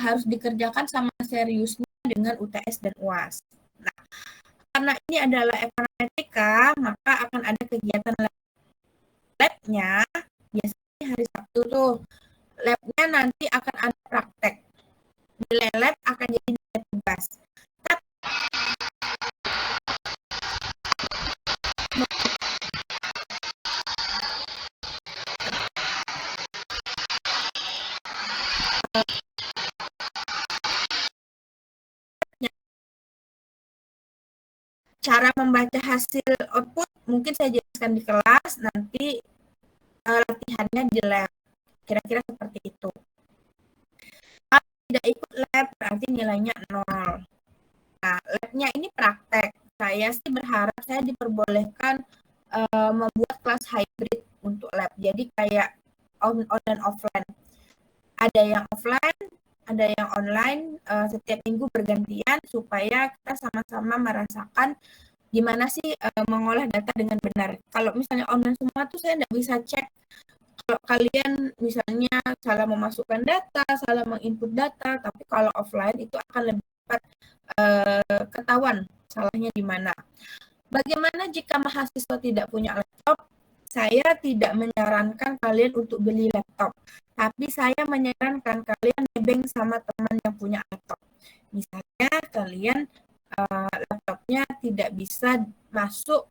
harus dikerjakan sama seriusnya dengan UTS dan UAS. Nah, karena ini adalah ekonometrika, maka akan ada kegiatan lab-nya. Biasanya hari Sabtu tuh. Lab-nya nanti akan ada praktek. Nilai lab akan jadi nilai tugas. Tapi cara membaca hasil output mungkin saya jelaskan di kelas, nanti latihannya di lab. Kira-kira seperti itu. Kalau tidak ikut lab berarti nilainya 0. Nah, labnya ini praktek. Saya sih berharap saya diperbolehkan membuat kelas hybrid untuk lab. Jadi kayak on dan offline. Ada yang offline, ada yang online, setiap minggu bergantian supaya kita sama-sama merasakan gimana sih mengolah data dengan benar. Kalau misalnya online semua tuh saya nggak bisa cek. Kalau kalian misalnya salah memasukkan data, salah menginput data, tapi kalau offline itu akan lebih cepat ketahuan salahnya di mana. Bagaimana jika mahasiswa tidak punya laptop? Saya tidak menyarankan kalian untuk beli laptop, tapi saya menyarankan kalian nebeng sama teman yang punya laptop. Misalnya kalian laptopnya tidak bisa masuk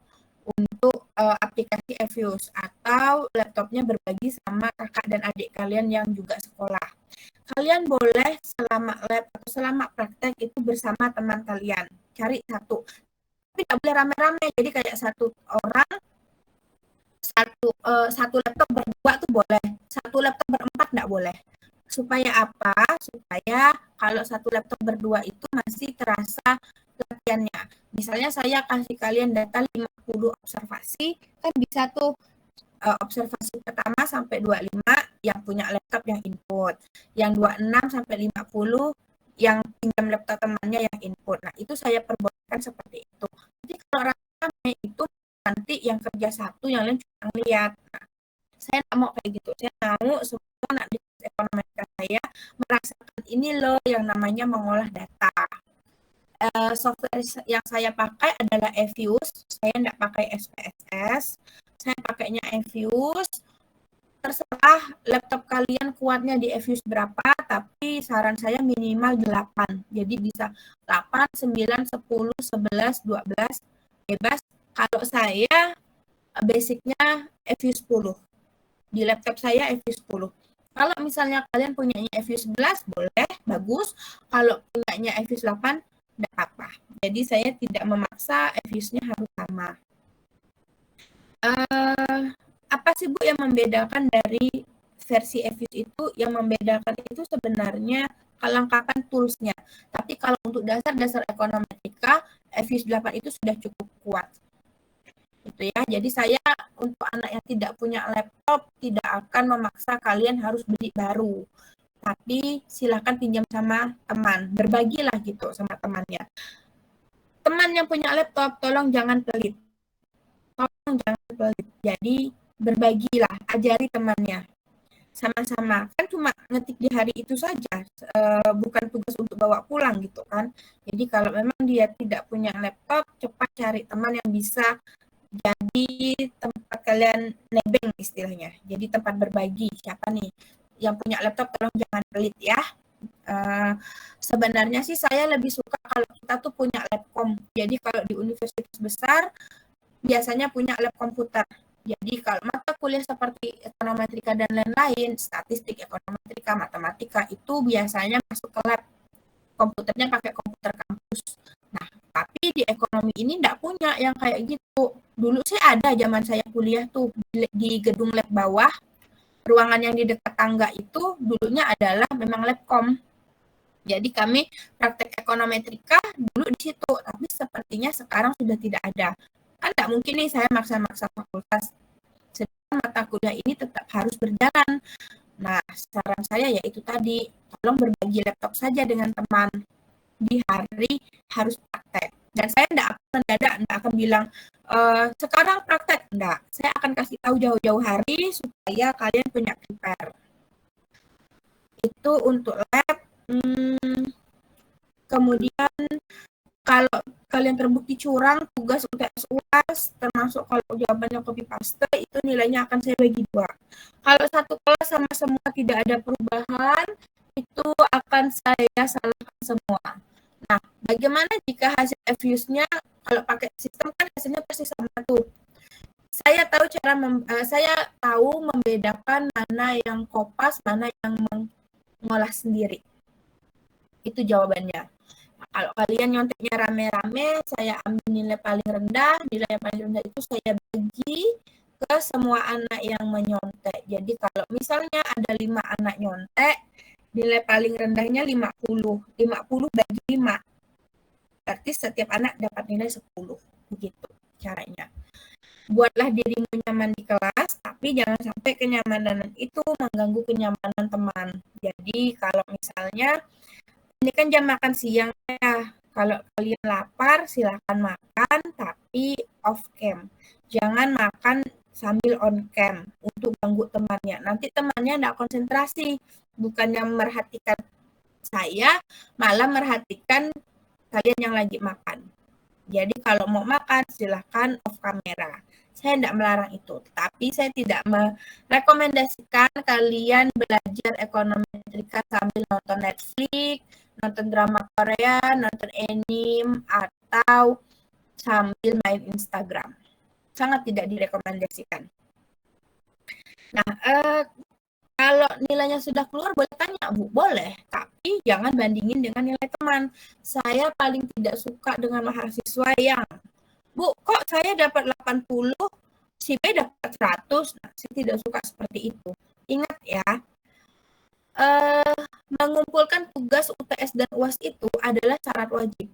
untuk aplikasi Evius, atau laptopnya berbagi sama kakak dan adik kalian yang juga sekolah. Kalian boleh selama lab atau selama praktek itu bersama teman kalian. Cari satu. Tapi tidak boleh rame-rame. Jadi kayak satu orang, satu laptop berdua tuh boleh. Satu laptop berempat tidak boleh. Supaya apa? Supaya kalau satu laptop berdua itu masih terasa latihannya. Misalnya saya kasih kalian data 50 observasi, kan bisa tuh observasi pertama sampai 25 yang punya laptop yang input, yang 26 sampai 50 yang pinjam laptop temannya yang input. Nah, itu saya perbolehkan seperti itu. Jadi kalau rame itu nanti yang kerja satu, yang lain cuma lihat. Nah, saya nggak mau kayak gitu. Saya mau semua anak di ekonometrika saya merasakan ini loh yang namanya mengolah data. Software yang saya pakai adalah Evius. Saya nggak pakai SPSS. Saya pakainya Evius. Terserah laptop kalian kuatnya di Evius berapa, tapi saran saya minimal 8. Jadi bisa 8, 9, 10, 11, 12, bebas. Kalau saya basicnya Evius 10. Di laptop saya Evius 10. Kalau misalnya kalian punya Evius 11, boleh, bagus. Kalau punyanya Evius 8, tidak apa. Jadi saya tidak memaksa Eviusnya harus sama. Apa sih Bu yang membedakan dari versi Evius itu? Yang membedakan itu sebenarnya kelengkapan toolsnya. Tapi kalau untuk dasar-dasar ekonometrika, Evius 8 itu sudah cukup kuat. Gitu ya. Jadi saya untuk anak yang tidak punya laptop tidak akan memaksa kalian harus beli baru. Tapi silakan pinjam sama teman, berbagilah gitu sama temannya. Teman yang punya laptop, tolong jangan pelit. Tolong jangan pelit. Jadi berbagilah, ajari temannya. Sama-sama. Kan cuma ngetik di hari itu saja, bukan tugas untuk bawa pulang gitu kan. Jadi kalau memang dia tidak punya laptop, cepat cari teman yang bisa jadi tempat kalian nebeng istilahnya. Jadi tempat berbagi. Siapa nih yang punya laptop, tolong jangan pelit ya. Sebenarnya sih saya lebih suka kalau kita tuh punya labcom. Jadi kalau di universitas besar biasanya punya lab komputer. Jadi kalau mata kuliah seperti ekonometrika dan lain-lain, statistik, ekonometrika, matematika itu biasanya masuk ke lab. Komputernya pakai komputer kampus. Nah, tapi di ekonomi ini enggak punya yang kayak gitu. Dulu sih ada zaman saya kuliah tuh di gedung lab bawah, ruangan yang di dekat tangga itu dulunya adalah memang labcom. Jadi kami praktek ekonometrika dulu di situ, tapi sepertinya sekarang sudah tidak ada. Kan nggak mungkin nih saya maksa-maksa fakultas. Sedangkan mata kuliah ini tetap harus berjalan. Nah, saran saya yaitu tadi, tolong berbagi laptop saja dengan teman. Di hari harus praktek. Dan saya tidak akan mendadak, tidak akan bilang, sekarang praktek. Enggak, saya akan kasih tahu jauh-jauh hari supaya kalian punya prepare. Itu untuk lab. Kemudian kalau kalian terbukti curang tugas UTS UAS, termasuk kalau jawabannya copy paste, itu nilainya akan saya bagi 2. Kalau satu kelas sama semua tidak ada perubahan, itu akan saya salahkan semua. Nah, bagaimana jika hasil FUS-nya kalau pakai sistem kan hasilnya pasti sama tuh. Saya tahu membedakan mana yang kopas, mana yang mengolah sendiri. Itu jawabannya. Kalau kalian nyonteknya rame-rame, saya ambil nilai paling rendah. Nilai yang paling rendah itu saya bagi ke semua anak yang menyontek. Jadi kalau misalnya ada 5 anak nyontek, nilai paling rendahnya 50. 50 bagi 5. Berarti setiap anak dapat nilai 10. Begitu caranya. Buatlah dirimu nyaman di kelas, tapi jangan sampai kenyamanan itu mengganggu kenyamanan teman. Jadi kalau misalnya ini kan jam makan siang ya. Kalau kalian lapar, silakan makan, tapi off cam. Jangan makan sambil on cam untuk ganggu temannya. Nanti temannya tidak konsentrasi, bukannya merhatikan saya, malah merhatikan kalian yang lagi makan. Jadi kalau mau makan, silakan off kamera. Saya tidak melarang itu, tapi saya tidak merekomendasikan kalian belajar ekonometrika sambil nonton Netflix, nonton drama Korea, nonton anime, atau sambil main Instagram. Sangat tidak direkomendasikan. Nah, kalau nilainya sudah keluar, boleh tanya, Bu? Boleh, tapi jangan bandingin dengan nilai teman. Saya paling tidak suka dengan mahasiswa yang, Bu, kok saya dapat 80, si B dapat 100. Nah, saya tidak suka seperti itu. Ingat ya, mengumpulkan tugas UTS dan UAS itu adalah syarat wajib.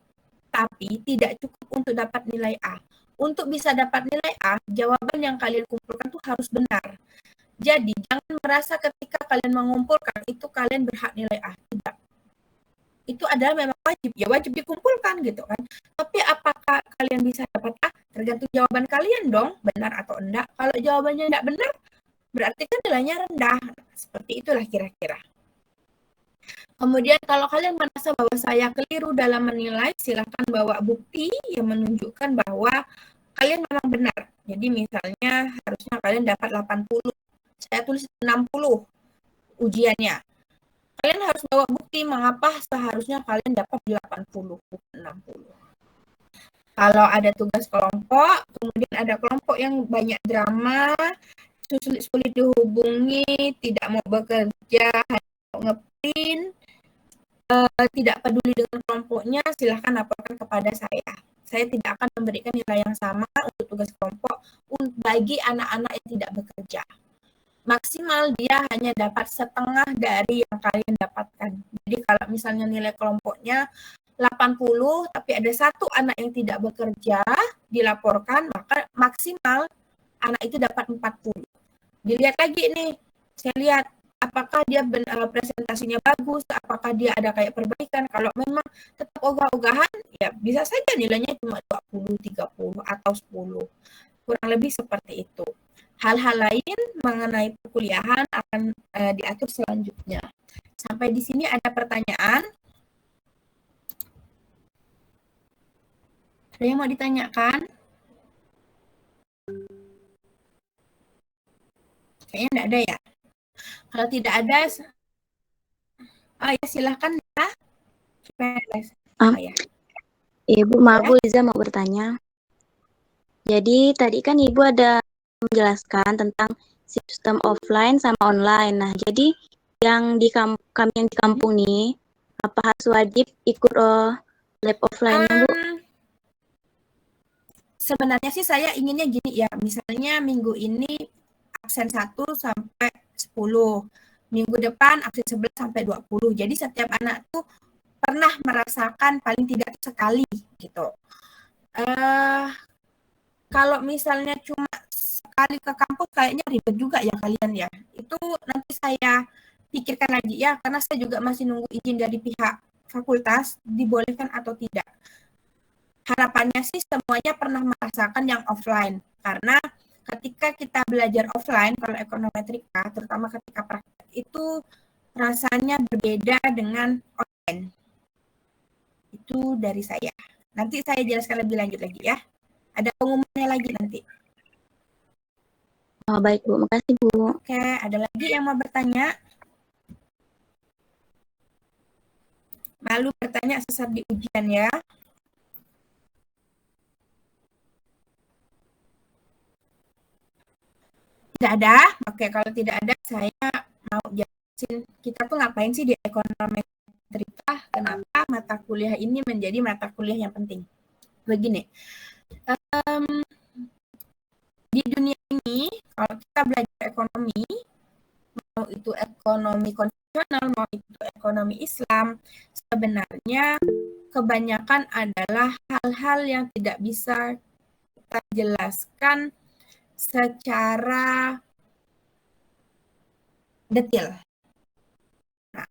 Tapi tidak cukup untuk dapat nilai A. Untuk bisa dapat nilai A, jawaban yang kalian kumpulkan itu harus benar. Jadi, jangan merasa ketika kalian mengumpulkan, itu kalian berhak nilai A. Tidak. Itu adalah memang wajib. Ya wajib dikumpulkan gitu kan. Tapi apakah kalian bisa dapat A? Tergantung jawaban kalian dong, benar atau enggak. Kalau jawabannya enggak benar, berarti kan nilainya rendah. Seperti itulah kira-kira. Kemudian kalau kalian merasa bahwa saya keliru dalam menilai, silakan bawa bukti yang menunjukkan bahwa kalian memang benar. Jadi misalnya harusnya kalian dapat 80, saya tulis 60 ujiannya. Kalian harus bawa bukti mengapa seharusnya kalian dapat 80, bukan 60. Kalau ada tugas kelompok, kemudian ada kelompok yang banyak drama, sulit dihubungi, tidak mau bekerja, hanya mau ngeprint, tidak peduli dengan kelompoknya, silahkan laporkan kepada saya. Saya tidak akan memberikan nilai yang sama untuk tugas kelompok bagi anak-anak yang tidak bekerja. Maksimal dia hanya dapat setengah dari yang kalian dapatkan. Jadi kalau misalnya nilai kelompoknya 80, tapi ada satu anak yang tidak bekerja, dilaporkan, maka maksimal anak itu dapat 40. Dilihat lagi nih, saya lihat apakah dia presentasinya bagus, apakah dia ada kayak perbaikan. Kalau memang tetap ogah-ogahan, ya bisa saja nilainya cuma 20, 30, atau 10. Kurang lebih seperti itu. Hal-hal lain mengenai perkuliahan akan diatur selanjutnya. Sampai di sini ada pertanyaan? Ada yang mau ditanyakan? Kayaknya tidak ada ya. Kalau tidak ada, ya silahkan ya. Ya. Ibu, maaf Bu, Liza mau bertanya. Jadi tadi kan Ibu ada menjelaskan tentang sistem offline sama online. Nah, jadi yang di kami yang di kampung nih, apa harus wajib ikut lab offline-nya, Bu? Sebenarnya sih saya inginnya gini ya, misalnya minggu ini absen 1 sampai 10, minggu depan absen 11 sampai 20. Jadi setiap anak tuh pernah merasakan paling tidak sekali gitu. Kalau misalnya cuma sekali ke kampus kayaknya ribet juga ya kalian ya. Itu nanti saya pikirkan lagi ya, karena saya juga masih nunggu izin dari pihak fakultas dibolehkan atau tidak. Harapannya sih semuanya pernah merasakan yang offline, karena ketika kita belajar offline, kalau ekonometrika, terutama ketika praktek, itu rasanya berbeda dengan ujian. Itu dari saya. Nanti saya jelaskan lebih lanjut lagi ya. Ada pengumumannya lagi nanti. Oh, baik Bu, makasih Bu. Oke, ada lagi yang mau bertanya? Malu bertanya sesat di ujian ya. Tidak ada? Oke, kalau tidak ada saya mau jelasin kita tuh ngapain sih di ekonometrika, kenapa mata kuliah ini menjadi mata kuliah yang penting. Begini, di dunia ini kalau kita belajar ekonomi, mau itu ekonomi konvensional, mau itu ekonomi Islam, sebenarnya kebanyakan adalah hal-hal yang tidak bisa kita jelaskan secara detail. Nah,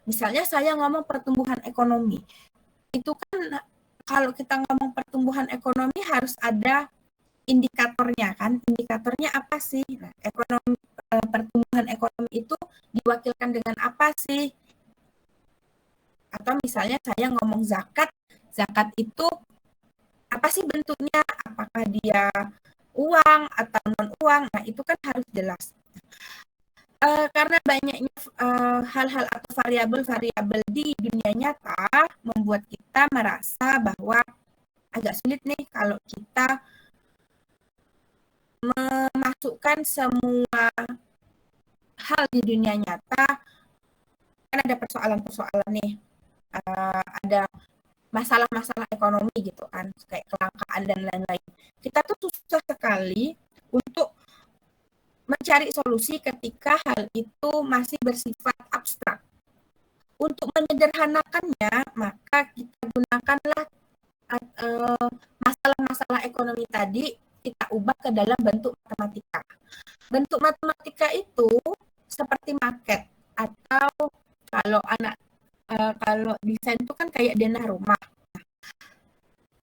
misalnya saya ngomong pertumbuhan ekonomi, itu kan kalau kita ngomong pertumbuhan ekonomi harus ada indikatornya kan. Indikatornya apa sih? Nah, pertumbuhan ekonomi itu diwakilkan dengan apa sih? Atau misalnya saya ngomong zakat, zakat itu apa sih bentuknya? Apakah dia uang atau non uang? Nah, itu kan harus jelas. Karena banyaknya hal-hal atau variabel-variabel di dunia nyata membuat kita merasa bahwa agak sulit nih kalau kita memasukkan semua hal di dunia nyata. Kan ada persoalan-persoalan nih, ada masalah-masalah ekonomi gitu kan, kayak kelangkaan dan lain-lain. Kita tuh susah sekali untuk mencari solusi ketika hal itu masih bersifat abstrak. Untuk menyederhanakannya, maka kita gunakanlah masalah-masalah ekonomi tadi, kita ubah ke dalam bentuk matematika. Bentuk matematika itu seperti market, atau kalau kalau desain itu kan kayak denah rumah.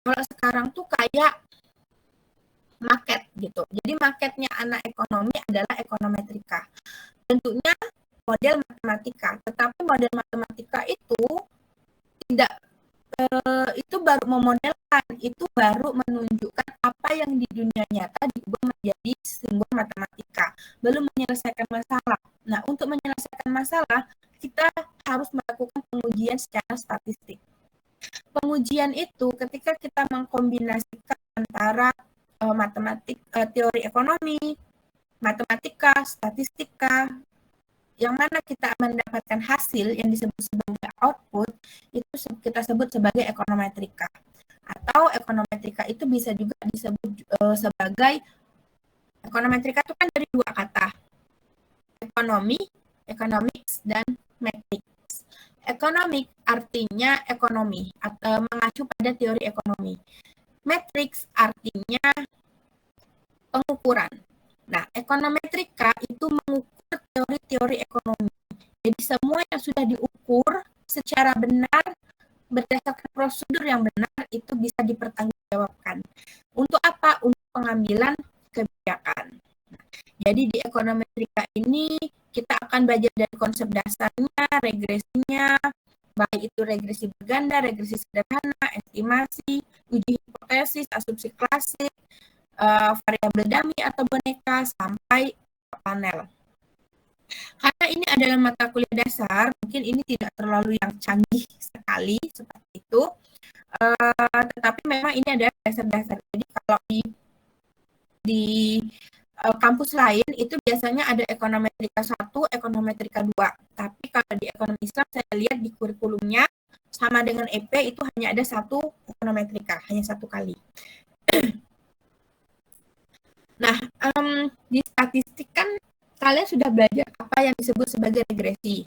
Kalau sekarang tuh kayak market gitu. Jadi marketnya anak ekonomi adalah ekonometrika. Bentuknya model matematika, tetapi model matematika itu tidak itu baru memodelkan, itu baru menunjukkan apa yang di dunia nyata diubah menjadi simbol matematika, belum menyelesaikan masalah. Nah, untuk menyelesaikan masalah, kita harus melakukan pengujian secara statistik. Pengujian itu ketika kita mengkombinasikan antara teori ekonomi, matematika, statistika, yang mana kita mendapatkan hasil yang disebut sebagai output, itu kita sebut sebagai ekonometrika. Atau ekonometrika itu bisa juga disebut sebagai, ekonometrika itu kan dari dua kata, ekonomi, economics, dan metrics. Economic artinya ekonomi, atau mengacu pada teori ekonomi. Matrix artinya pengukuran. Nah, ekonometrika itu mengukur teori-teori ekonomi. Jadi semua yang sudah diukur secara benar, berdasarkan prosedur yang benar, itu bisa dipertanggungjawabkan. Untuk apa? Untuk pengambilan kebijakan. Jadi di ekonometrika ini kita akan belajar dari konsep dasarnya, regresinya, baik itu regresi berganda, regresi sederhana, estimasi, uji hipotesis, asumsi klasik, variabel dummy atau boneka, sampai panel. Karena ini adalah mata kuliah dasar, mungkin ini tidak terlalu yang canggih sekali seperti itu, tetapi memang ini adalah dasar-dasar. Jadi kalau di kampus lain itu biasanya ada ekonometrika 1, ekonometrika 2. Tapi kalau di ekonomi Islam saya lihat di kurikulumnya sama dengan EP itu hanya ada satu ekonometrika, hanya satu kali. Nah, di statistik kan kalian sudah belajar apa yang disebut sebagai regresi.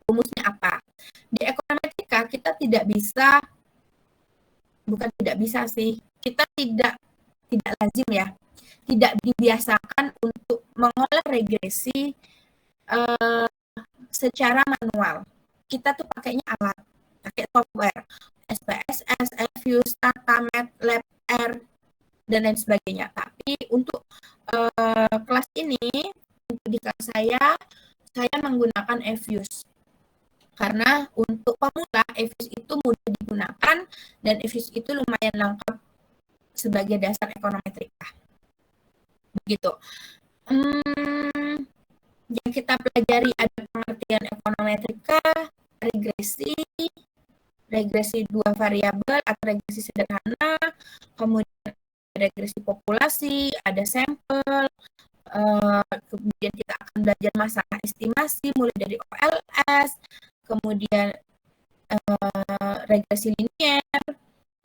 Rumusnya apa? Di ekonometrika kita tidak bisa, bukan tidak bisa sih, kita tidak lazim ya, tidak dibiasakan untuk mengolah regresi secara manual. Kita tuh pakainya alat, pakai software, SPSS, Fuse, Tata, MATLAB, R, dan lain sebagainya. Tapi untuk kelas ini, untuk di kelas saya menggunakan Fuse. Karena untuk pemula, EVIS itu mudah digunakan dan EVIS itu lumayan lengkap sebagai dasar ekonometrika. Begitu. Yang kita pelajari ada pengertian ekonometrika, regresi, regresi dua variabel atau regresi sederhana, kemudian regresi populasi, ada sampel, kemudian kita akan belajar masalah estimasi mulai dari OLS, kemudian regresi linier,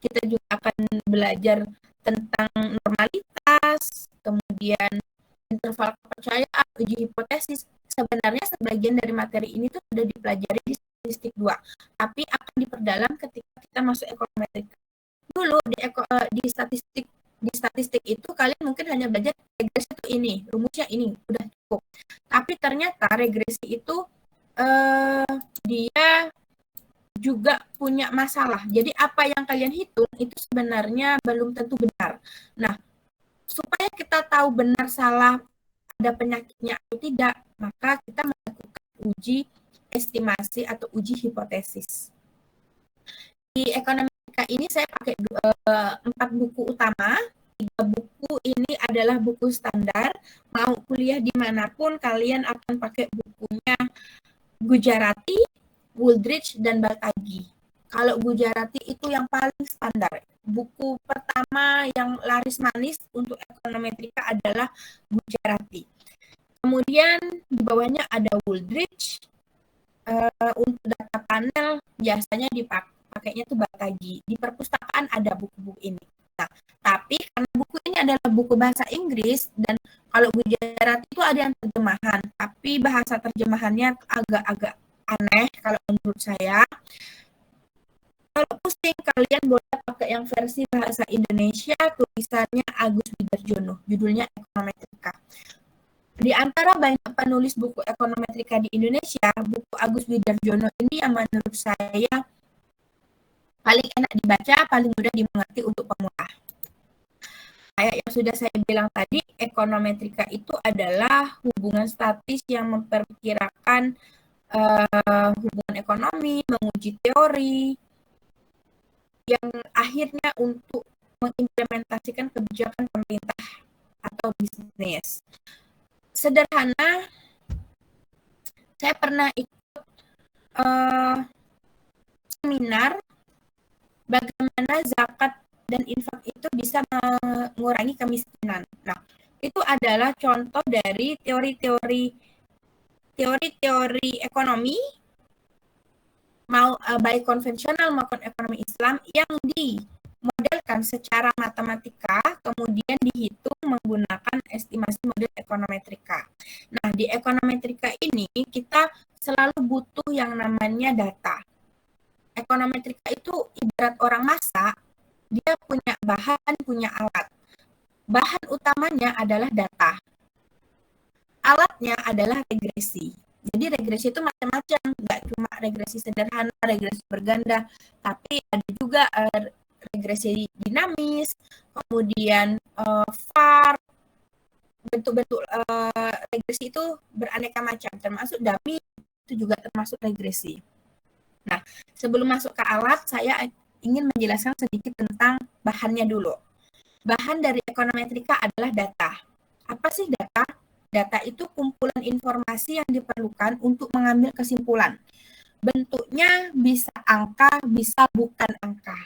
kita juga akan belajar tentang normalitas, kemudian interval kepercayaan, uji hipotesis. Sebenarnya sebagian dari materi ini tuh sudah dipelajari di statistik 2, tapi akan diperdalam ketika kita masuk ekonometrik. Dulu di statistik itu kalian mungkin hanya belajar regresi itu ini, rumusnya ini, udah cukup. Tapi ternyata regresi itu dia juga punya masalah. Jadi apa yang kalian hitung itu sebenarnya belum tentu benar. Nah, supaya kita tahu benar salah ada penyakitnya atau tidak, maka kita melakukan uji estimasi atau uji hipotesis. Di ekonomika ini saya pakai 4 buku utama. 3 buku ini adalah buku standar. Mau kuliah dimanapun kalian akan pakai bukunya Gujarati, Wooldridge, dan Baltagi. Kalau Gujarati itu yang paling standar. Buku pertama yang laris manis untuk ekonometrika adalah Gujarati. Kemudian di bawahnya ada Wooldridge. Untuk data panel biasanya dipakainya tuh Baltagi. Di perpustakaan ada buku-buku ini. Nah, tapi karena buku ini adalah buku bahasa Inggris dan kalau Gujarati itu ada yang terjemahan, tapi bahasa terjemahannya agak-agak aneh kalau menurut saya. Kalau pusing kalian boleh pakai yang versi bahasa Indonesia, tulisannya Agus Widarjono, judulnya Ekonometrika. Di antara banyak penulis buku ekonometrika di Indonesia, buku Agus Widarjono ini yang menurut saya paling enak dibaca, paling mudah dimengerti untuk pemula. Kayak yang sudah saya bilang tadi, ekonometrika itu adalah hubungan statis yang memperkirakan hubungan ekonomi, menguji teori, yang akhirnya untuk mengimplementasikan kebijakan pemerintah atau bisnis. Sederhana, saya pernah ikut seminar bagaimana zakat dan infak itu bisa mengurangi kemiskinan. Nah, itu adalah contoh dari teori-teori ekonomi baik konvensional maupun ekonomi Islam yang dimodelkan secara matematika kemudian dihitung menggunakan estimasi model ekonometrika. Nah, di ekonometrika ini kita selalu butuh yang namanya data. Ekonometrika itu ibarat orang masak, dia punya bahan, punya alat. Bahan utamanya adalah data. Alatnya adalah regresi. Jadi regresi itu macam-macam, nggak cuma regresi sederhana, regresi berganda, tapi ada juga regresi dinamis, kemudian VAR, bentuk-bentuk regresi itu beraneka macam, termasuk dummy itu juga termasuk regresi. Nah, sebelum masuk ke alat, saya ingin menjelaskan sedikit tentang bahannya dulu. Bahan dari ekonometrika adalah data. Apa sih data? Data itu kumpulan informasi yang diperlukan untuk mengambil kesimpulan. Bentuknya bisa angka, bisa bukan angka.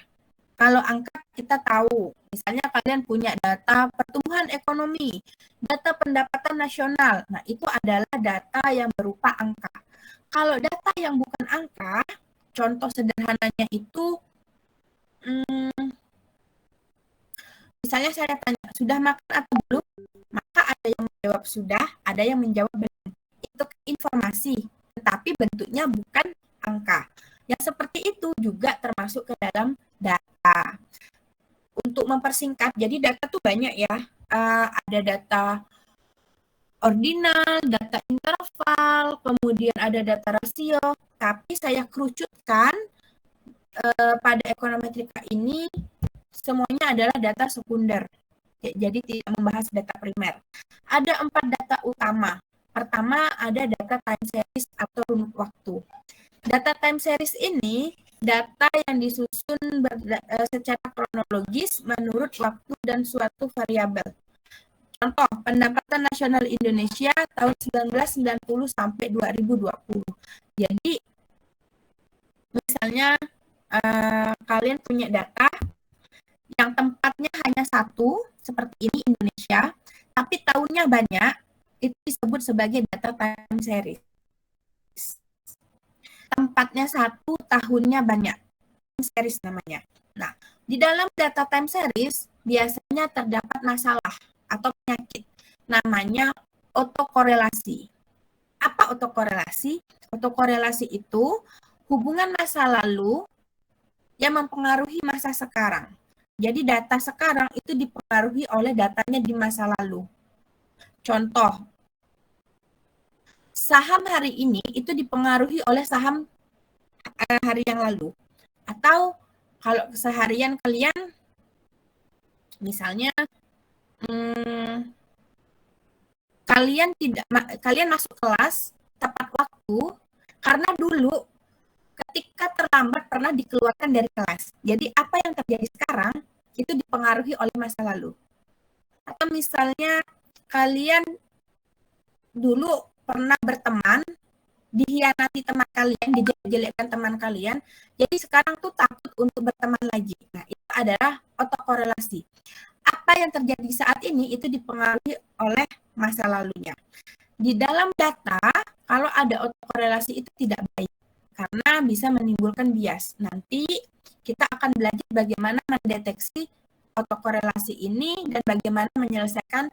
Kalau angka kita tahu, misalnya kalian punya data pertumbuhan ekonomi, data pendapatan nasional. Nah, itu adalah data yang berupa angka. Kalau data yang bukan angka, contoh sederhananya itu, misalnya saya tanya, sudah makan atau belum? Maka ada yang menjawab sudah, ada yang menjawab belum. Itu informasi, tetapi bentuknya bukan angka. Yang seperti itu juga termasuk ke dalam data. Untuk mempersingkat, jadi data tuh banyak ya. Ada data ordinal, data interval, kemudian ada data rasio, tapi saya kerucutkan pada ekonometrika ini semuanya adalah data sekunder. Jadi tidak membahas data primer. Ada 4 data utama. Pertama ada data time series atau runut waktu. Data time series ini data yang disusun secara kronologis menurut waktu dan suatu variabel. Contoh, pendapatan nasional Indonesia tahun 1990 sampai 2020. Jadi, misalnya kalian punya data yang tempatnya hanya satu, seperti ini Indonesia, tapi tahunnya banyak, itu disebut sebagai data time series. Tempatnya satu, tahunnya banyak, time series namanya. Nah, di dalam data time series biasanya terdapat masalah atau penyakit, namanya otokorelasi. Apa otokorelasi? Otokorelasi itu hubungan masa lalu yang mempengaruhi masa sekarang. Jadi data sekarang itu dipengaruhi oleh datanya di masa lalu. Contoh, saham hari ini itu dipengaruhi oleh saham hari yang lalu. Atau kalau keseharian kalian, misalnya kalian masuk kelas tepat waktu karena dulu ketika terlambat pernah dikeluarkan dari kelas. Jadi apa yang terjadi sekarang itu dipengaruhi oleh masa lalu. Atau misalnya kalian dulu pernah berteman, dihianati teman kalian, dijelek-jelekkan teman kalian, jadi sekarang tuh takut untuk berteman lagi. Nah, itu adalah otokorelasi. Apa yang terjadi saat ini itu dipengaruhi oleh masa lalunya. Di dalam data, kalau ada otokorelasi itu tidak baik, karena bisa menimbulkan bias. Nanti kita akan belajar bagaimana mendeteksi otokorelasi ini dan bagaimana menyelesaikan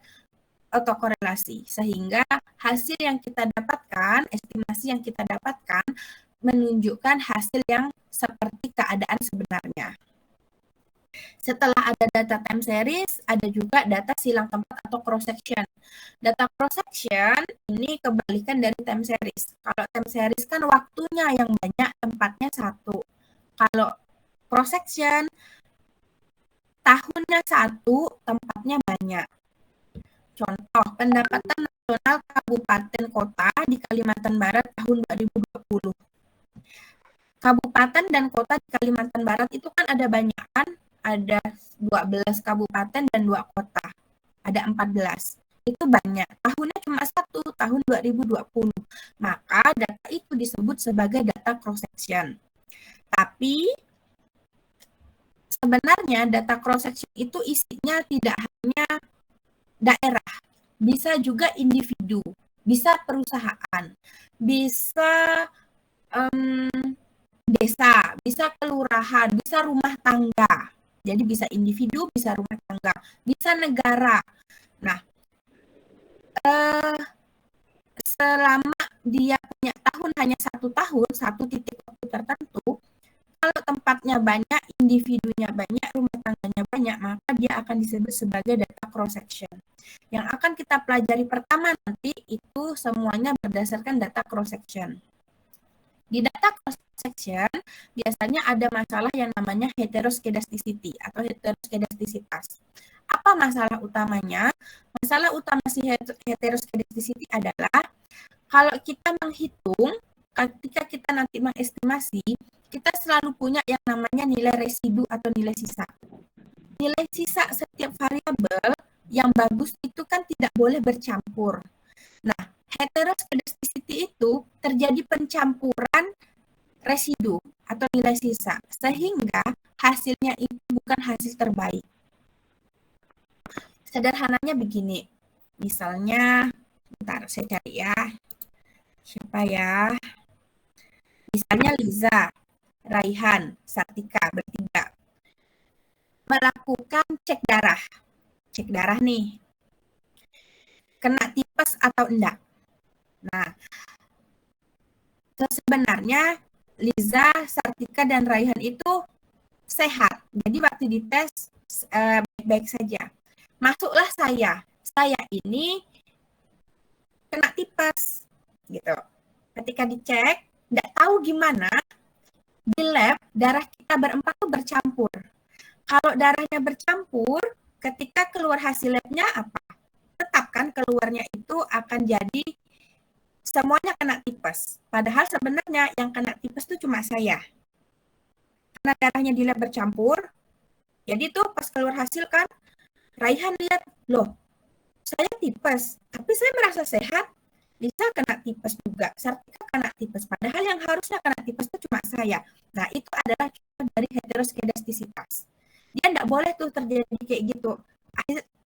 otokorelasi, sehingga hasil yang kita dapatkan, estimasi yang kita dapatkan, menunjukkan hasil yang seperti keadaan sebenarnya. Setelah ada data time series, ada juga data silang tempat atau cross section. Data cross section ini kebalikan dari time series. Kalau time series kan waktunya yang banyak, tempatnya satu. Kalau cross section, tahunnya satu, tempatnya banyak. Contoh, pendapatan nasional kabupaten kota di Kalimantan Barat tahun 2020. Kabupaten dan kota di Kalimantan Barat itu kan ada banyak kan? Ada 12 kabupaten dan 2 kota. Ada 14. Itu banyak. Tahunnya cuma satu, tahun 2020. Maka data itu disebut sebagai data cross section. Tapi sebenarnya data cross section itu isinya tidak hanya daerah, bisa juga individu, bisa perusahaan, bisa desa, bisa kelurahan, bisa rumah tangga. Jadi bisa individu, bisa rumah tangga, bisa negara. Nah, selama dia punya tahun hanya 1 tahun, 1 titik waktu tertentu, kalau tempatnya banyak, individunya banyak, rumah tangganya banyak, maka dia akan disebut sebagai data cross section. Yang akan kita pelajari pertama nanti itu semuanya berdasarkan data cross section. Di data cross section biasanya ada masalah yang namanya heteroskedasticity atau heteroskedastisitas. Apa masalah utamanya? Masalah utama si heteroskedasticity adalah kalau kita menghitung, ketika kita nanti mengestimasi, kita selalu punya yang namanya nilai residu atau nilai sisa. Nilai sisa setiap variabel yang bagus itu kan tidak boleh bercampur. Nah, heteroskedasticity itu terjadi pencampuran residu atau nilai sisa, sehingga hasilnya itu bukan hasil terbaik. Sederhananya begini, misalnya, bentar saya cari ya, siapa ya? Misalnya Liza, Raihan, Sartika, bertiga melakukan cek darah nih, kena tipes atau enggak. Nah, sebenarnya Liza, Sartika, dan Raihan itu sehat. Jadi waktu dites baik-baik saja. Masuklah saya ini kena tipes, gitu. Ketika dicek, nggak tahu gimana, di lab darah kita berempat tuh bercampur. Kalau darahnya bercampur, ketika keluar hasil labnya apa? Tetap kan keluarnya itu akan jadi semuanya kena tipes. Padahal sebenarnya yang kena tipes itu cuma saya. Karena darahnya di lab bercampur, jadi tuh pas keluar hasil kan, Raihan lihat, loh saya tipes, tapi saya merasa sehat, Lisa kena tipes juga, Sartika kena tipes. Padahal yang harusnya kena tipes itu cuma saya. Nah itu adalah dari heteroskedastisitas. Dia tidak boleh tuh terjadi kayak gitu.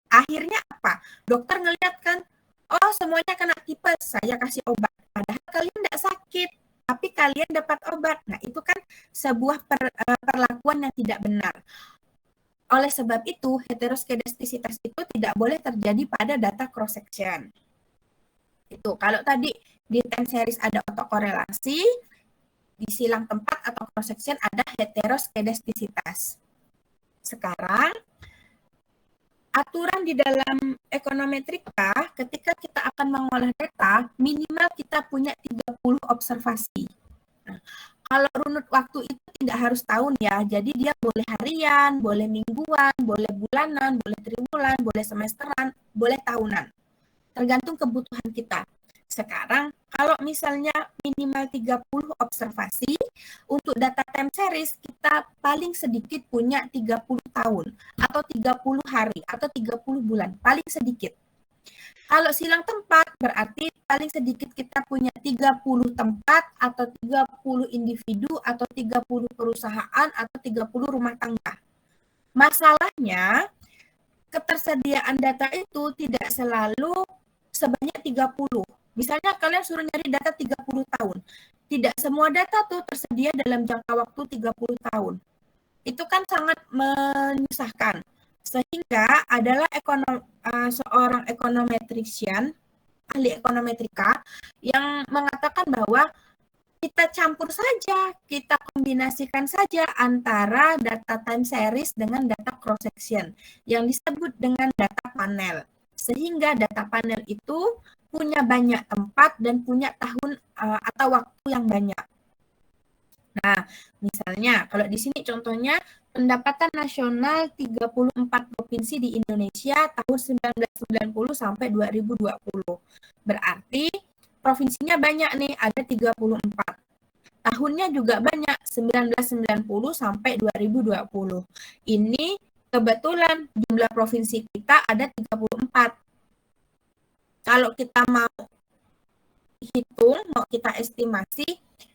Akhirnya apa? Dokter ngeliat kan, oh semuanya kena tipes, saya kasih obat. Padahal kalian tidak sakit, tapi kalian dapat obat. Nah itu kan sebuah perlakuan yang tidak benar. Oleh sebab itu, heteroskedastisitas itu tidak boleh terjadi pada data cross section. Itu kalau tadi di time series ada autokorelasi, di silang tempat atau cross section ada heteroskedastisitas. Sekarang aturan di dalam ekonometrika, ketika kita akan mengolah data, minimal kita punya 30 observasi. Nah, kalau runut waktu itu tidak harus tahun ya, jadi dia boleh harian, boleh mingguan, boleh bulanan, boleh triwulan, boleh semesteran, boleh tahunan. Tergantung kebutuhan kita. Sekarang, kalau misalnya minimal 30 observasi, untuk data time series kita paling sedikit punya 30 tahun, atau 30 hari, atau 30 bulan, paling sedikit. Kalau silang tempat berarti paling sedikit kita punya 30 tempat atau 30 individu atau 30 perusahaan atau 30 rumah tangga. Masalahnya, ketersediaan data itu tidak selalu sebanyak 30. Misalnya kalian suruh nyari data 30 tahun. Tidak semua data tuh tersedia dalam jangka waktu 30 tahun. Itu kan sangat menyusahkan. Sehingga adalah seorang ekonometrician, ahli ekonometrika, yang mengatakan bahwa kita campur saja, kita kombinasikan saja antara data time series dengan data cross section yang disebut dengan data panel. Sehingga data panel itu punya banyak tempat dan punya tahun atau waktu yang banyak. Nah, misalnya kalau di sini contohnya pendapatan nasional 34 provinsi di Indonesia tahun 1990 sampai 2020. Berarti provinsinya banyak nih, ada 34. Tahunnya juga banyak, 1990 sampai 2020. Ini kebetulan jumlah provinsi kita ada 34. Kalau kita mau hitung, mau kita estimasi,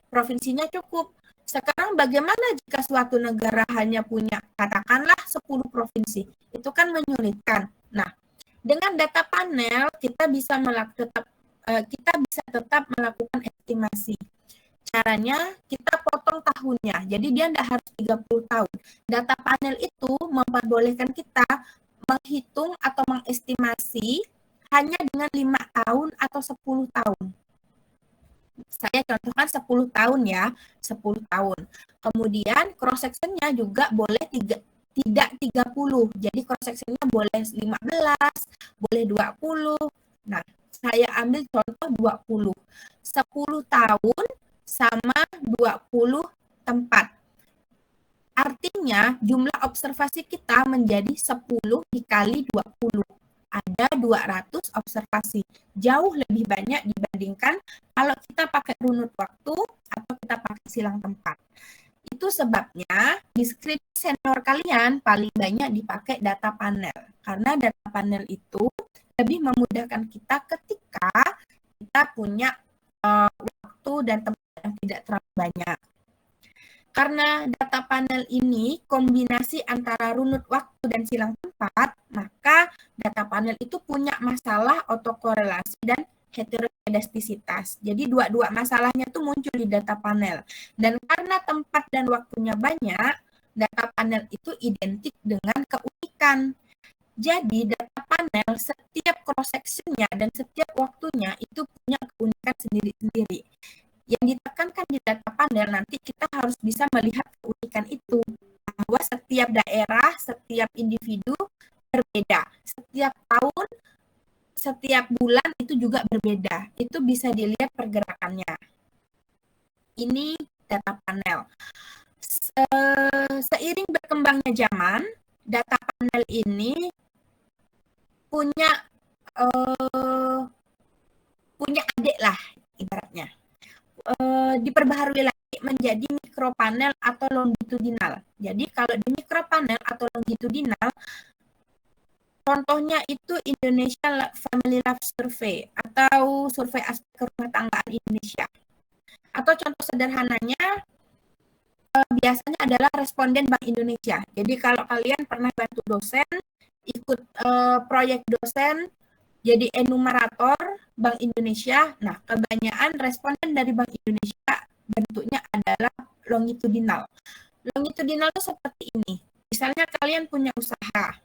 provinsinya cukup. Sekarang bagaimana jika suatu negara hanya punya katakanlah 10 provinsi? Itu kan menyulitkan. Nah, dengan data panel kita bisa tetap melakukan estimasi. Caranya kita potong tahunnya. Jadi dia tidak harus 30 tahun. Data panel itu memperbolehkan kita menghitung atau mengestimasi hanya dengan 5 tahun atau 10 tahun. Saya contohkan 10 tahun ya, 10 tahun. Kemudian cross sectionnya juga boleh tidak 30. Jadi cross sectionnya boleh 15, boleh 20. Nah, saya ambil contoh 20. 10 tahun sama 20 tempat. Artinya jumlah observasi kita menjadi 10 dikali 20. Ada 200 observasi. Jauh lebih banyak dibandingkan kalau kita pakai runut waktu atau kita pakai silang tempat. Itu sebabnya di skripsi senior kalian paling banyak dipakai data panel. Karena data panel itu lebih memudahkan kita ketika kita punya waktu dan tempat yang tidak terlalu banyak. Karena data panel ini kombinasi antara runut waktu dan silang tempat, maka data panel itu punya masalah autokorelasi dan heteroskedastisitas. Jadi dua masalahnya itu muncul di data panel. Dan karena tempat dan waktunya banyak, data panel itu identik dengan keunikan. Jadi data panel setiap cross sectionnya dan setiap waktunya itu punya keunikan sendiri-sendiri. Yang ditekankan di data panel nanti kita harus bisa melihat keunikan itu, bahwa setiap daerah, setiap individu berbeda, setiap tahun, setiap bulan itu juga berbeda. Itu bisa dilihat pergerakannya. Ini data panel. Seiring berkembangnya zaman, data panel ini punya adik lah diperbaharui lagi menjadi mikropanel atau longitudinal. Jadi kalau di mikropanel atau longitudinal, contohnya itu Indonesia Family Life Survey atau survei aspek rumah tanggaan Indonesia. Atau contoh sederhananya biasanya adalah responden Bank Indonesia. Jadi kalau kalian pernah bantu dosen, ikut proyek dosen, jadi enumerator Bank Indonesia, nah kebanyakan responden dari Bank Indonesia bentuknya adalah longitudinal. Longitudinal itu seperti ini. Misalnya kalian punya usaha.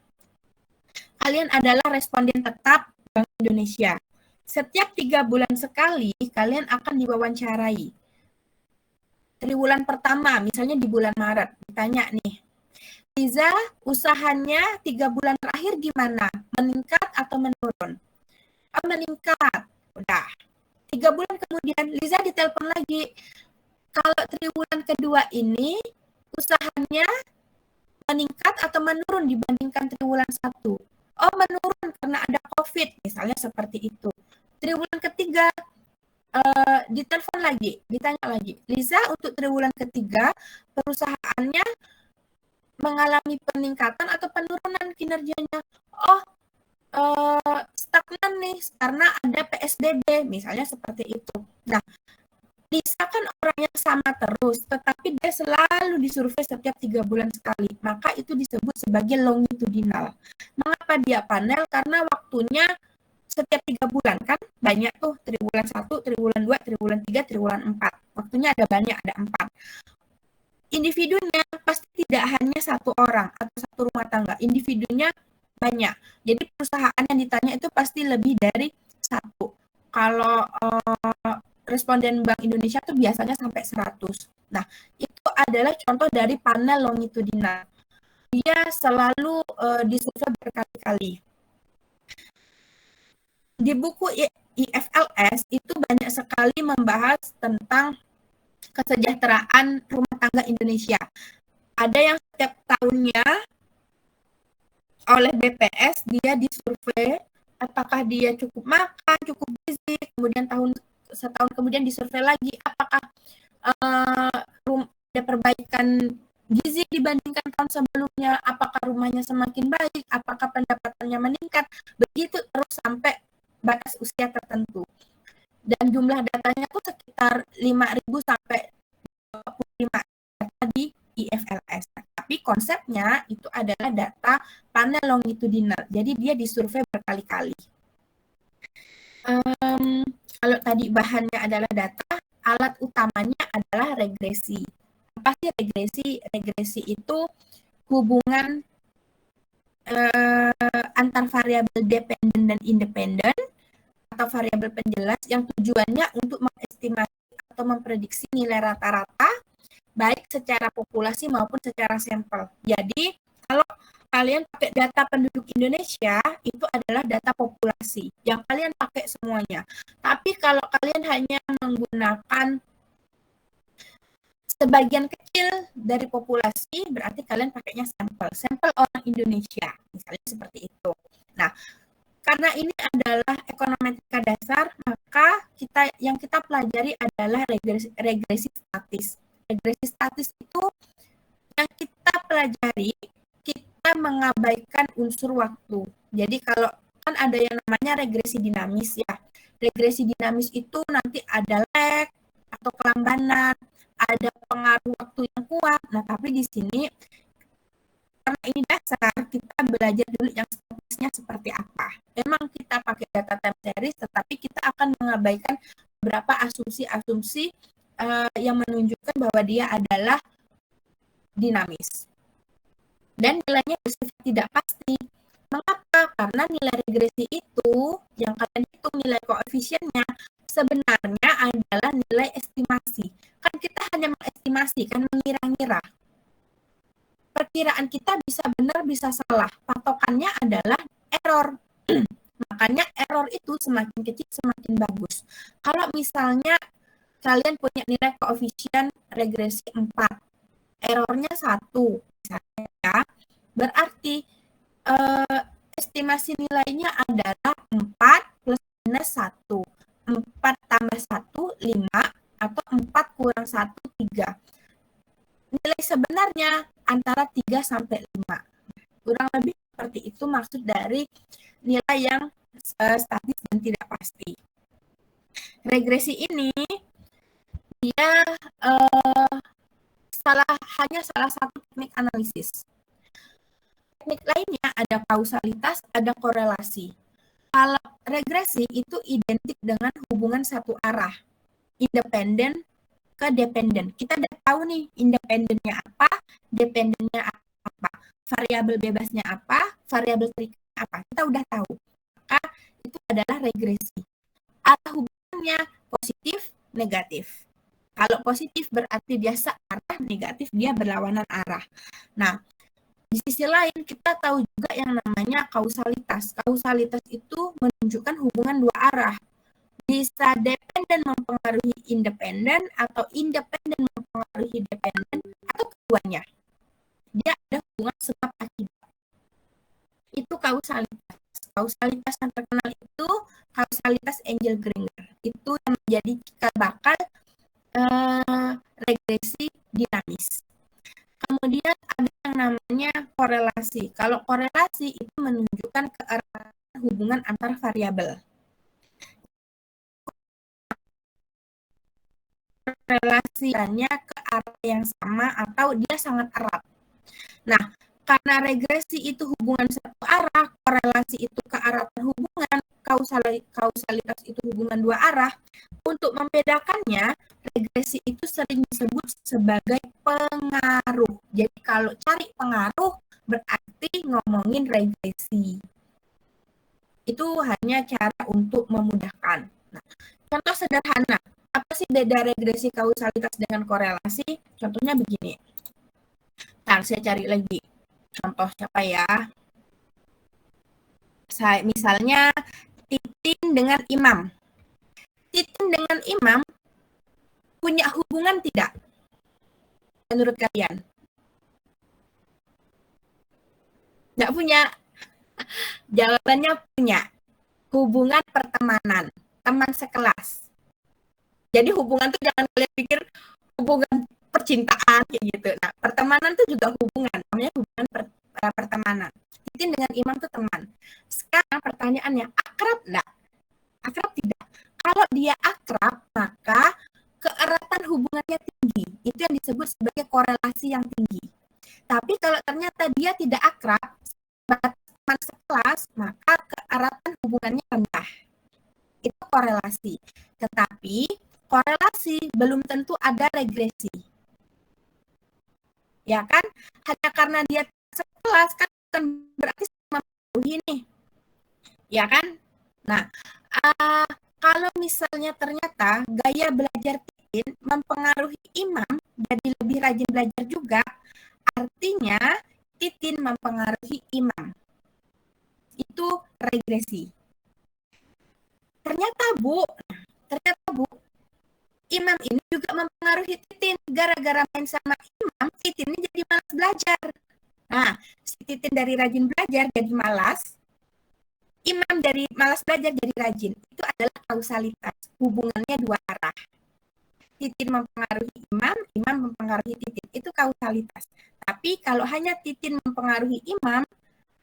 Kalian adalah responden tetap Bank Indonesia. Setiap 3 bulan sekali, kalian akan diwawancarai. Triwulan pertama, misalnya di bulan Maret, ditanya nih, Liza, usahanya 3 bulan terakhir gimana? Meningkat atau menurun? Oh, meningkat. Udah. 3 bulan kemudian, Liza ditelepon lagi. Kalau triwulan kedua ini, usahanya meningkat atau menurun dibandingkan triwulan 1? Oh, menurun karena ada COVID, misalnya seperti itu. Triwulan ketiga, ditelepon lagi, ditanya lagi, Liza untuk triwulan ketiga perusahaannya mengalami peningkatan atau penurunan kinerjanya? Oh, stagnan nih karena ada PSBB, misalnya seperti itu. Nah, Liza kan orang yang sama terus, tetapi dia selalu disurvei setiap 3 bulan sekali. Maka itu disebut sebagai longitudinal. Mengapa dia panel? Karena waktunya setiap 3 bulan kan banyak tuh, triwulan 1, triwulan 2, triwulan 3, triwulan 4. Waktunya ada banyak, ada 4. Individunya pasti tidak hanya satu orang atau satu rumah tangga. Individunya banyak. Jadi perusahaan yang ditanya itu pasti lebih dari satu. Kalau responden Bank Indonesia itu biasanya sampai 100. Nah, itu adalah contoh dari panel longitudinal. Dia selalu disurvei berkali-kali. Di buku IFLS itu banyak sekali membahas tentang kesejahteraan rumah tangga Indonesia. Ada yang setiap tahunnya oleh BPS dia disurvei apakah dia cukup makan, cukup gizi, kemudian setahun kemudian disurvei lagi apakah ada perbaikan gizi dibandingkan tahun sebelumnya, apakah rumahnya semakin baik, apakah pendapatannya meningkat, begitu terus sampai batas usia tertentu. Dan jumlah datanya tuh sekitar 5.000 sampai 25 data di IFLS. Tapi konsepnya itu adalah data panel longitudinal. Jadi dia disurvei berkali-kali. Kalau tadi bahannya adalah data, alat utamanya adalah regresi. Apa sih regresi? Regresi itu hubungan antar variabel dependen dan independen atau variabel penjelas yang tujuannya untuk mengestimasi atau memprediksi nilai rata-rata baik secara populasi maupun secara sampel. Jadi kalau kalian pakai data penduduk Indonesia itu adalah data populasi yang kalian pakai semuanya. Tapi kalau kalian hanya menggunakan sebagian kecil dari populasi, berarti kalian pakainya sampel orang Indonesia, misalnya seperti itu. Nah, karena ini adalah ekonometrik dasar, maka yang kita pelajari adalah regresi statis. Regresi statis itu yang kita pelajari, kita mengabaikan unsur waktu. Jadi kalau kan ada yang namanya regresi dinamis ya. Regresi dinamis itu nanti ada lag atau kelambanan, ada pengaruh waktu yang kuat. Nah, tapi di sini karena ini dasar, kita belajar dulu yang statisnya seperti apa. Memang kita pakai data time series, tetapi kita akan mengabaikan beberapa asumsi-asumsi yang menunjukkan bahwa dia adalah dinamis. Dan nilainya bersifat tidak pasti. Mengapa? Karena nilai regresi itu, yang kalian hitung nilai koefisiennya, sebenarnya adalah nilai estimasi. Kan kita hanya mengestimasi, kan mengira-ngira. Perkiraan kita bisa benar, bisa salah. Patokannya adalah error. Makanya error itu semakin kecil, semakin bagus. Kalau misalnya kalian punya nilai koefisien regresi 4, errornya 1, misalnya ya, berarti estimasi nilainya adalah 4 plus minus 1. 4 tambah 1, 5, atau 4 kurang 1, 3. Nilai sebenarnya antara 3 sampai 5. Kurang lebih seperti itu maksud dari nilai yang statis dan tidak pasti. Regresi ini dia hanya salah satu teknik analisis. Teknik lainnya ada kausalitas, ada korelasi. Kalau regresi itu identik dengan hubungan satu arah, independen ke dependen. Kita udah tahu nih independennya apa, dependennya apa, variabel bebasnya apa, variabel terikatnya apa. Kita udah tahu. Maka itu adalah regresi. Arah hubungannya positif, negatif. Kalau positif berarti dia searah, negatif dia berlawanan arah. Nah, di sisi lain kita tahu juga yang namanya kausalitas. Kausalitas itu menunjukkan hubungan dua arah. Bisa dependen mempengaruhi independen atau independen mempengaruhi dependen atau keduanya. Dia ada hubungan sebab akibat. Itu kausalitas. Kausalitas yang terkenal itu kausalitas Engel-Granger. Itu yang menjadi cikal bakal regresi dinamis. Kemudian ada yang namanya korelasi. Kalau korelasi itu menunjukkan kearah hubungan antar variabel. Relasinya ke arah yang sama atau dia sangat erat. Nah, karena regresi itu hubungan satu arah, korelasi itu kearatan hubungan, kausalitas itu hubungan dua arah. Untuk membedakannya, regresi itu sering disebut sebagai pengaruh. Jadi kalau cari pengaruh berarti ngomongin regresi. Itu hanya cara untuk memudahkan. Nah, contoh sederhana, apa sih beda regresi kausalitas dengan korelasi? Contohnya begini. Ntar saya cari lagi. Contoh siapa ya? Misalnya Titin dengan Imam. Titin dengan Imam punya hubungan tidak? Menurut kalian? Nggak punya. Jawabannya punya. Hubungan pertemanan. Teman sekelas. Jadi hubungan tuh jangan kalian pikir hubungan percintaan kayak gitu. Nah, pertemanan tuh juga hubungan. Namanya hubungan pertemanan. Titin dengan Imam tuh teman. Sekarang pertanyaannya, akrab enggak? Akrab tidak. Kalau dia akrab, maka keeratan hubungannya tinggi. Itu yang disebut sebagai korelasi yang tinggi. Tapi kalau ternyata dia tidak akrab, teman sekelas, maka keeratan hubungannya rendah. Itu korelasi. Tetapi korelasi belum tentu ada regresi. Ya kan? Hanya karena dia sekelas kan berarti mempengaruhi nih. Ya kan? Nah, kalau misalnya ternyata gaya belajar Titin mempengaruhi Imam jadi lebih rajin belajar juga, artinya Titin mempengaruhi Imam. Itu regresi. Ternyata Bu, Imam ini juga mempengaruhi Titin. Gara-gara main sama Imam, Titin ini jadi malas belajar. Nah, si Titin dari rajin belajar jadi malas, Imam dari malas belajar jadi rajin. Itu adalah kausalitas. Hubungannya dua arah. Titin mempengaruhi Imam, Imam mempengaruhi Titin. Itu kausalitas. Tapi kalau hanya Titin mempengaruhi Imam,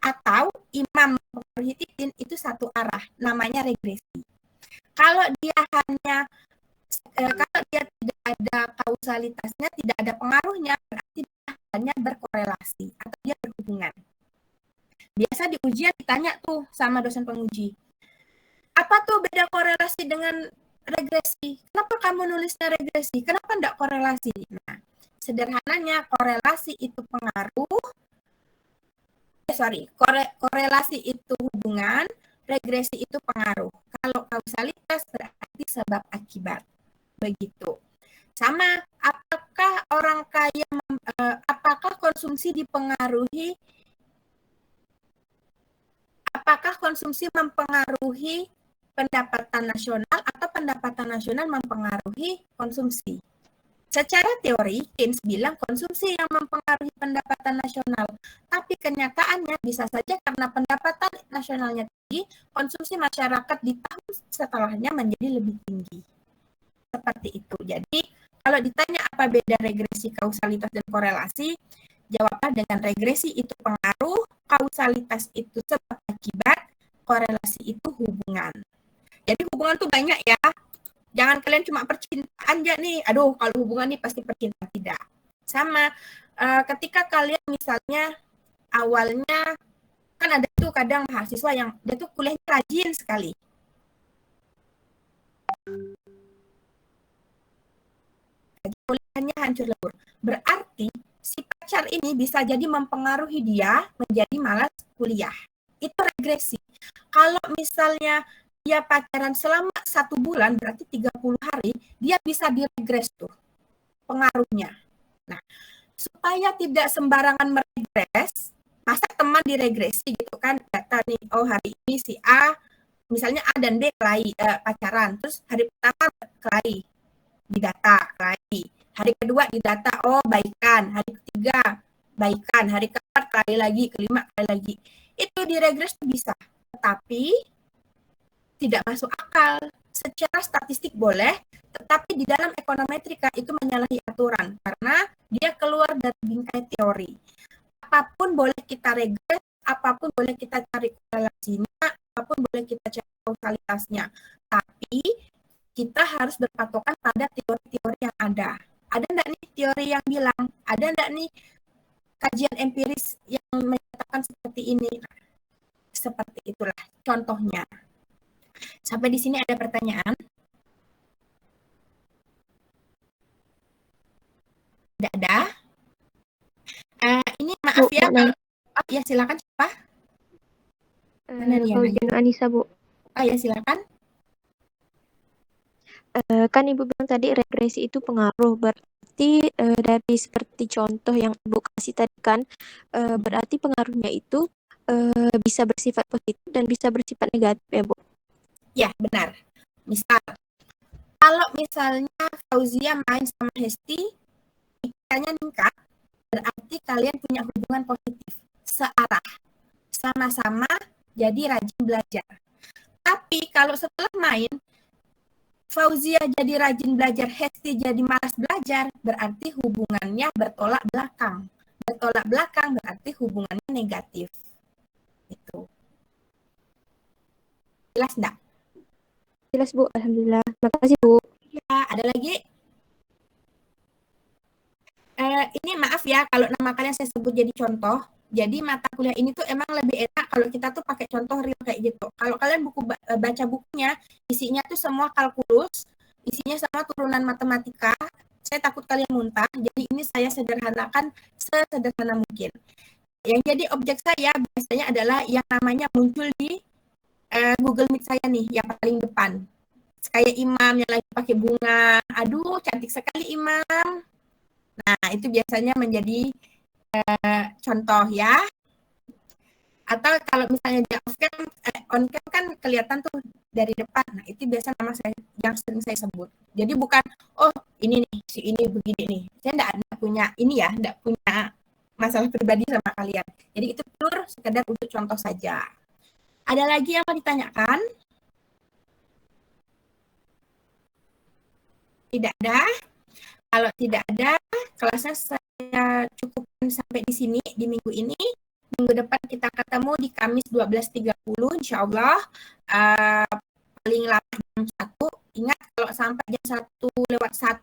atau Imam mempengaruhi Titin, itu satu arah. Namanya regresi. Kalau dia tidak ada kausalitasnya, tidak ada pengaruhnya, berarti dia hanya berkorelasi atau dia berhubungan. Biasa di ujian ditanya tuh sama dosen penguji, apa tuh beda korelasi dengan regresi? Kenapa kamu nulisnya regresi? Kenapa enggak korelasi? Nah, sederhananya korelasi itu pengaruh, korelasi itu hubungan, regresi itu pengaruh. Kalau kausalitas berarti sebab akibat. Begitu. Sama, apakah konsumsi dipengaruhi, apakah konsumsi mempengaruhi pendapatan nasional atau pendapatan nasional mempengaruhi konsumsi? Secara teori, Keynes bilang konsumsi yang mempengaruhi pendapatan nasional. Tapi kenyataannya bisa saja karena pendapatan nasionalnya tinggi, konsumsi masyarakat di tahun setelahnya menjadi lebih tinggi. Seperti itu. Jadi, kalau ditanya apa beda regresi, kausalitas, dan korelasi, jawablah dengan regresi itu pengaruh, kausalitas itu sebab akibat, korelasi itu hubungan. Jadi hubungan tuh banyak ya. Jangan kalian cuma percintaan aja nih. Aduh, kalau hubungan nih pasti percintaan. Tidak. Sama ketika kalian misalnya awalnya kan ada tuh kadang mahasiswa yang dia tuh kuliahnya rajin sekali. Kuliahnya hancur lebur. Berarti si pacar ini bisa jadi mempengaruhi dia menjadi malas kuliah. Itu regresi. Kalau misalnya dia pacaran selama 1 bulan, berarti 30 hari, dia bisa diregres tuh pengaruhnya. Nah, supaya tidak sembarangan meregres, masa teman diregresi gitu kan, data nih, oh hari ini si A, misalnya A dan B pacaran, terus hari pertama kelahi, di data kelahi, hari kedua di data, oh baikan, hari ketiga baikan, hari keempat kelahi lagi, kelima kelahi lagi. Itu diregres bisa, tetapi tidak masuk akal. Secara statistik boleh, tetapi di dalam ekonometrika itu menyalahi aturan karena dia keluar dari bingkai teori. Apapun boleh kita regres, apapun boleh kita cari korelasinya, apapun boleh kita cari kausalitasnya. Tapi kita harus berpatokan pada teori-teori yang ada. Ada enggak nih teori yang bilang, ada enggak nih kajian empiris yang menyatakan seperti ini? Nah, seperti itulah contohnya. Sampai di sini ada pertanyaan? Tidak ada? Ini maaf Bu, ya. Kalau, ya silakan siapa? Fauzian Anissa, Bu. Ya silakan. Kan Ibu bilang tadi regresi itu pengaruh, berarti dari seperti contoh yang Ibu kasih tadi kan, berarti pengaruhnya itu bisa bersifat positif dan bisa bersifat negatif ya Bu? Ya benar. Misal, kalau misalnya Fauzia main sama Hesti, pikirannya meningkat, berarti kalian punya hubungan positif, searah, sama-sama jadi rajin belajar. Tapi kalau setelah main, Fauzia jadi rajin belajar, Hesti jadi malas belajar, berarti hubungannya bertolak belakang. Bertolak belakang berarti hubungannya negatif. Itu. Jelas enggak? Jelas Bu, alhamdulillah. Makasih Bu. Ya, ada lagi? Ini maaf ya kalau nama kalian saya sebut jadi contoh. Jadi mata kuliah ini tuh emang lebih enak kalau kita tuh pakai contoh real kayak gitu. Kalau kalian baca bukunya, isinya tuh semua kalkulus, isinya sama turunan matematika. Saya takut kalian muntah, jadi ini saya sederhanakan sesederhana mungkin. Yang jadi objek saya biasanya adalah yang namanya muncul di Google Meet saya nih, yang paling depan. Kayak Imam yang lagi pakai bunga. Aduh, cantik sekali Imam. Nah, itu biasanya menjadi contoh ya. Atau kalau misalnya dia on cam kan kelihatan tuh dari depan. Nah, itu biasa nama saya yang sering saya sebut. Jadi bukan, oh ini nih, si ini begini nih. Saya enggak punya ini ya, enggak punya masalah pribadi sama kalian. Jadi itu pure sekedar untuk contoh saja. Ada lagi yang mau ditanyakan? Tidak ada? Kalau tidak ada, kelasnya saya cukupkan sampai di sini di minggu ini. Minggu depan kita ketemu di Kamis 12.30 insyaallah. Paling lama jam 1. Ingat kalau sampai jam 1 lewat 1